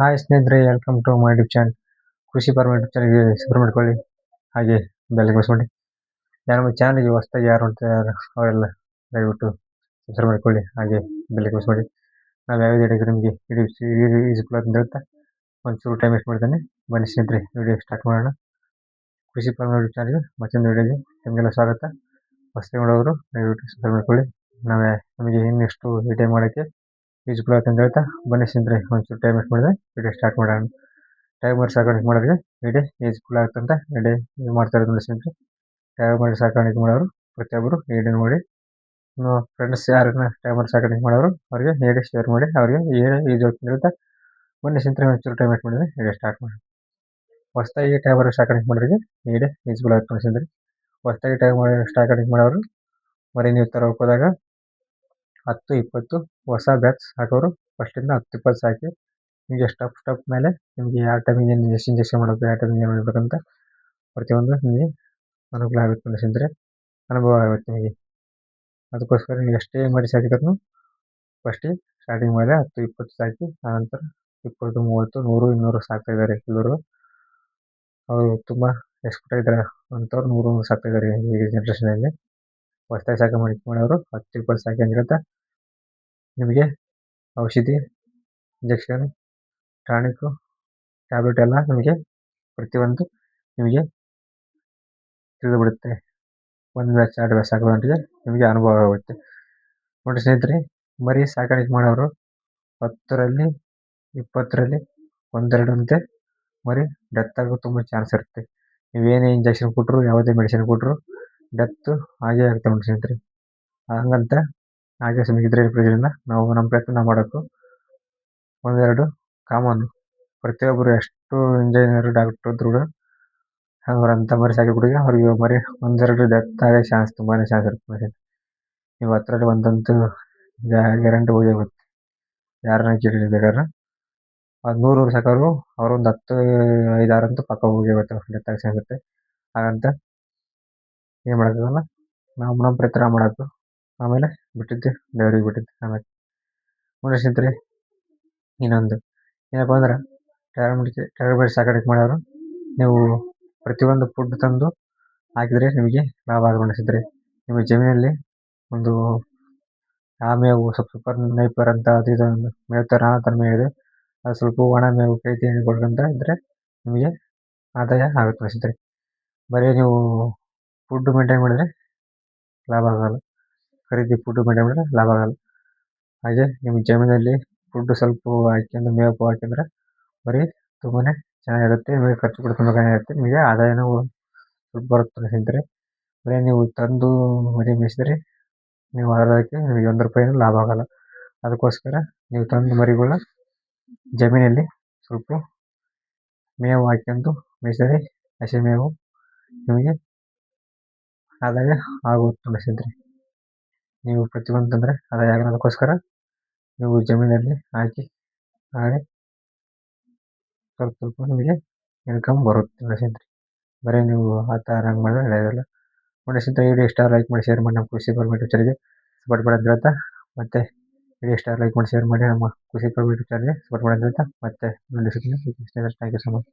Hi ಸ್ನೇಹಿತರೆ, welcome to my YouTube channel. Krishi farm YouTube ಚಾನಲ್ಗೆ subscribe ಮಾಡ್ಕೊಳ್ಳಿ. ಹಾಗೆ ಬೆಲ್ ಮಾಡಿಸ್ಕೊಳ್ಳಿ. ನಮ್ಮ ಚಾನಲ್ಗೆ ಹೊಸದಾಗಿ ಯಾರು ನೋಡ್ತಾರೆ ಅವರೆಲ್ಲ ದಯವಿಟ್ಟು ಸಬ್ಸ್ಕ್ರೈಬ್ ಮಾಡ್ಕೊಳ್ಳಿ. ಹಾಗೆ ಬೆಲ್ ಮಾಡಿಸ್ಕೊಳ್ಳಿ. ನಾವು ಯಾವುದೇ ಹಿಡಿದ್ರೆ ನಿಮಗೆ ಯೂಸ್ಫುಲ್ ಅಂತ ಹೇಳ್ತಾ ಒಂಚೂರು ಟೈಮ್ ವೇಸ್ಟ್ ಮಾಡ್ತಾನೆ. ಬನ್ನಿ ಸ್ನೇಹಿತರೆ, ವಿಡಿಯೋ ಸ್ಟಾರ್ಟ್ ಮಾಡೋಣ. ಕೃಷಿ ಫಾರ್ಮ್ ಯೂಟ್ಯೂಬ್ ಚಾನಲ್ಗೆ ಮತ್ತೊಂದು ವಿಡಿಯೋಗೆ ನಿಮಗೆಲ್ಲ ಸ್ವಾಗತ. ಹೊಸದಾಗಿ ನೋಡೋರು ದಯವಿಟ್ಟು ಸಬ್ಸ್ಕ್ರೈಬ್ ಮಾಡ್ಕೊಳ್ಳಿ. ನಮಗೆ ಇನ್ನೆಷ್ಟು ವಿಡಿಯೋ ಮಾಡೋಕ್ಕೆ ಯೂಸ್ಫುಲ್ ಆಗುತ್ತೆ ಅಂತ ಹೇಳ್ತಾ ಬನ್ನಿ ಸ್ನೇಹಿತರೆ, ಒಂಚೂರು ಟೈಮ್ ವೇಸ್ಟ್ ಮಾಡಿದ್ರೆ ವಿಡಿಯೋ ಸ್ಟಾರ್ಟ್ ಮಾಡೋಣ. ಟೈಮರ್ ಸಾಕಾಣಿಕೆ ಮಾಡೋರಿಗೆ ವಿಡಿಯೋ ಯೂಸ್ಫುಲ್ ಆಗುತ್ತೆ ಅಂತ ವಿಡಿಯೋ ಮಾಡ್ತಾ ಇರೋದು ನೋಡಿ ಸ್ನೇಹಿತರೆ. ಟೈಮರ್ ಸಾಕಾಣಿಕೆ ಮಾಡೋರು ಪ್ರತಿಯೊಬ್ಬರು ವಿಡಿಯೋ ನೋಡಿ. ಫ್ರೆಂಡ್ಸ್ ಯಾರನ್ನ ಟೈಮರ್ ಸಾಕಾಣಿಕೆ ಮಾಡೋರು ಅವರಿಗೆ ವಿಡಿಯೋ ಶೇರ್ ಮಾಡಿ, ಅವರಿಗೆ ಯೂಸ್ ಆಗುತ್ತೆ ಅಂತ ಬನ್ನಿ ಸ್ನೇಹಿತರೆ, ಒಂಚೂರು ಟೈಮ್ ವೇಸ್ಟ್ ಮಾಡಿದ್ರೆ ವಿಡಿಯೋ ಸ್ಟಾರ್ಟ್ ಮಾಡಿ. ಹೊಸದಾಗಿ ಟೈಮರ್ ಸಾಕಾಣಿಕೆ ಮಾಡೋರಿಗೆ ವಿಡಿಯೋ ಯೂಸ್ಫುಲ್ ಆಗುತ್ತೆ ನೋಡಿ ಸ್ನೇಹಿತರೆ. ಹೊಸದಾಗಿ ಟೈಮರ್ ಸಾಕಾಣಿಕೆ ಮಾಡೋರು ಮರಿ ನೀವು ತರೋಕೆ ಹೋದಾಗ 10-20 ಹೊಸ ಬ್ಯಾಚ್ ಹಾಕೋರು ಫಸ್ಟಿಂದ 10-20 ಸಾಕಿ. ನಿಮಗೆ ಸ್ಟಪ್ ಮೇಲೆ ನಿಮಗೆ ಯಾವ ಟೈಮಿಗೆ ಎಷ್ಟು ಇಂಜೆಕ್ಷನ್ ಮಾಡಬೇಕು, ಯಾವ ಟೈಮಿಗೆ ಏನು ಮಾಡಬೇಕಂತ ಪ್ರತಿಯೊಂದು ನಿಮಗೆ ಅನುಕೂಲ ಆಗುತ್ತೆ ನೋಡಿ ಸ್ನೇಹಿತರೆ, ಅನುಭವ ಆಗುತ್ತೆ ನಿಮಗೆ. ಅದಕ್ಕೋಸ್ಕರ ನೀವು ಎಷ್ಟೇ ಮರಿ ಸಾಕಿದ್ರು ಫಸ್ಟಿಗೆ ಸ್ಟಾರ್ಟಿಂಗ್ ಮೇಲೆ 10-20 ಸಾಕಿ. ಆನಂತರ 20-30 100-200 ಸಾಕ್ತಾ ಇದ್ದಾರೆ. ಕೆಲವರು ಅವರು ತುಂಬ ಎಕ್ಸ್ಪರ್ಟ್ ಇದ್ದಾರೆ ಅಂಥವ್ರು 100 ಸಾಕ್ತಾ ಇದ್ದಾರೆ ಈಗ ಜನ್ರೇಷನಲ್ಲಿ. ಹೊಸದಾಗಿ ಮಾಡೋರು 10-20 ಸಾಕಿ ಅಂತ ಹೇಳ್ತಾ ನಿಮಗೆ ಔಷಧಿ, ಇಂಜೆಕ್ಷನ್, ಟಾನಿಕ್ಕು, ಟ್ಯಾಬ್ಲೆಟ್ ಎಲ್ಲ ನಿಮಗೆ ಪ್ರತಿಯೊಂದು ನಿಮಗೆ ತಿಳಿದುಬಿಡುತ್ತೆ. ಒಂದು ಬ್ಯಾಚ್ 2 ಬ್ಯಾಚ್ ಸಾಕೋದ್ರಿಗೆ ನಿಮಗೆ ಅನುಭವ ಆಗುತ್ತೆ ನೋಡಿ ಸ್ನೇಹಿತರೆ. ಮರಿ ಸಾಕಾಣಿಕೆ ಮಾಡೋರು 10ರಲ್ಲಿ 20ರಲ್ಲಿ 1-2 ಅಂತೆ ಮರಿ ಡೆತ್ ಆಗೋ ತುಂಬ ಚಾನ್ಸ್ ಇರುತ್ತೆ. ನೀವೇನೇ ಇಂಜೆಕ್ಷನ್ ಕೊಟ್ಟರು, ಯಾವುದೇ ಮೆಡಿಸಿನ್ ಕೊಟ್ಟರು ಡೆತ್ ಆಗೇ ಆಗುತ್ತೆ ನೋಡಿ ಸ್ನೇಹಿತರೆ. ಹಂಗಂತ ಹಾಗೆ ಸುಮ್ಮನಿದ್ರೆ ಪ್ರಯೋಜನ. ನಾವು ನಮ್ಮ ಪ್ರಯತ್ನ ನಾವು ಮಾಡೋಕ್ಕೂ 1-2 ಕಾಮನ್. ಪ್ರತಿಯೊಬ್ಬರು ಎಷ್ಟು ಇಂಜಿನಿಯರ್, ಡಾಕ್ಟ್ರು ಇದ್ರು ಕೂಡ ಅವರಂಥ ಮರಿ ಸಾಕಿಬಿಟ್ಟಿಗೆ ಅವ್ರಿಗೆ ಮರಿ 1-2 ಡೆತ್ ಆಗೋ ಚಾನ್ಸ್ ತುಂಬಾ ಚಾನ್ಸ್ ಇರುತ್ತೆ. ನೀವು 10ರಲ್ಲಿ 1 ಗ್ಯಾರಂಟಿ ಹೋಗಿ ಹೋಗುತ್ತೆ. ಯಾರನ್ನ ಕೇಳಿ ಬೇಕಾದ್ರೆ ಅದು 100 ಸಾಕೋರು ಅವರೊಂದು 10-5-6 ಅಂತೂ ಪಕ್ಕ ಹೋಗಿ ಹೋಗುತ್ತೆ, ಡೆತ್ ಆಗೋ ಚಾನ್ಸ್ ಇರುತ್ತೆ. ಹಾಗಂತ ಏನು ಮಾಡೋಕ್ಕಾಗಲ್ಲ. ನಾವು ನಮ್ಮ ಪ್ರಯತ್ನ ಮಾಡೋಕ್ಕೂ ಆಮೇಲೆ ಬಿಟ್ಟಿದ್ದು ದೇವ್ರಿಗೆ ಬಿಟ್ಟಿದ್ದು. ಆಮೇಲೆ ನೋಡಿ ಸ್ನೇಹಿತರೆ, ಇನ್ನೊಂದು ಏನಪ್ಪ ಅಂದ್ರೆ ಟೈಮರ್ ಸಾಕಾಣಿಕೆ ಮಾಡೋರು ನೀವು ಪ್ರತಿಯೊಂದು ಫುಡ್ ತಂದು ಹಾಕಿದರೆ ನಿಮಗೆ ಲಾಭ ಆಗುತ್ತೆ ಸ್ನೇಹಿತರೆ. ನಿಮ್ಮ ಜಮೀನಲ್ಲಿ ಒಂದು ಆ ಮೇವು ಸ್ವಲ್ಪ ನೈಪರ್ ಅಂತ ಅದು ಇದು ಮೇವು ನಾನಾ ಥರ ಮೇವು ಇದೆ. ಅದು ಸ್ವಲ್ಪ ಒಣ ಮೇವು ಕೈ ತಿಂಡಿ ಕೊಡ್ಕೊಂತ ಇದ್ದರೆ ನಿಮಗೆ ಆದಾಯ ಆಗುತ್ತೆ ಸ್ನೇಹಿತರೆ. ಬರೀ ನೀವು ಫುಡ್ ಮೇಂಟೈನ್ ಮಾಡಿದರೆ ಲಾಭ ಆಗೋಲ್ಲ. ಖರೀದಿ ಫುಡ್ ಮೇಂಟೈನ್ ಮಾಡಿದ್ರೆ ಲಾಭ ಆಗೋಲ್ಲ. ಹಾಗೆ ನಿಮ್ಮ ಜಮೀನಲ್ಲಿ ಫುಡ್ ಸ್ವಲ್ಪ ಹಾಕ್ಯಂಡು ಮೇವು ಹಾಕಿದ್ರೆ ಬರೀ ತುಂಬಾ ಚೆನ್ನಾಗಿರುತ್ತೆ. ನಿಮಗೆ ಖರ್ಚು ಕೂಡ ತುಂಬ ಕಡಿಮೆ ಇರುತ್ತೆ. ನಿಮಗೆ ಆದಾಯನೂ ಸ್ವಲ್ಪ ಬರುತ್ತೆ ಸ್ನೇಹಿತರೆ. ಬರೀ ನೀವು ತಂದು ಮರಿ ಮೇಯಿಸಿದ್ರೆ ನೀವು ಆದಾಯಕ್ಕೆ ನಿಮಗೆ ₹1 ಲಾಭ ಆಗೋಲ್ಲ. ಅದಕ್ಕೋಸ್ಕರ ನೀವು ತಂದು ಮರಿಗಳನ್ನ ಜಮೀನಲ್ಲಿ ಸ್ವಲ್ಪ ಮೇವು ಹಾಕ್ಯಂಡು ಮೇಯಿಸಿದರೆ ಹಸಿ ಮೇವು ನಿಮಗೆ ಆದಾಯ ಆಗುತ್ತೆ ನೋಡಿ ಸ್ನೇಹಿತರೆ. ನೀವು ಪ್ರತಿಯೊಂದು ತಂದರೆ ಆದಾಯ ಆಗಲ್ಲ. ಅದಕ್ಕೋಸ್ಕರ ನೀವು ಜಮೀನಲ್ಲಿ ಹಾಕಿ ಹಾಗೆ ಸ್ವಲ್ಪ ನಿಮಗೆ ಇನ್ಕಮ್ ಬರುತ್ತೆ ನೋಡಿ ಸ್ನೇಹಿತರೆ. ಬರೀ ನೀವು ಆ ಥರ ಹಂಗೆ ಮಾಡಿದ್ರೆ ನಡೆಯೋದಿಲ್ಲ ನೋಡಿ ಸ್ನೇಹಿತರೆ. ವಿಡಿಯೋ ಇಷ್ಟ ಲೈಕ್ ಮಾಡಿ, ಶೇರ್ ಮಾಡಿ. ನಮ್ಮ ಕೃಷಿ ಫಾರ್ಮ್ ಯೂಟ್ಯೂಬ್ ಚಾನಲ್ಗೆ ಸಪೋರ್ಟ್ ಮಾಡೋದು ಹೇಳ್ತಾ ಮತ್ತೆ ವಿಡಿಯೋ ಇಷ್ಟ ಲೈಕ್ ಮಾಡಿ, ಶೇರ್ ಮಾಡಿ. ನಮ್ಮ ಕೃಷಿ ಫಾರ್ಮ್ ಯೂಟ್ಯೂಬ್ ಚಾನಲ್ಗೆ ಸಪೋರ್ಟ್ ಮಾಡೋದು ಹೇಳ್ತಾ ಮತ್ತೆ ನೋಡಿ ಸ್ನೇಹಿತರೆ, ಥ್ಯಾಂಕ್ ಯು ಸೊ ಮಚ್.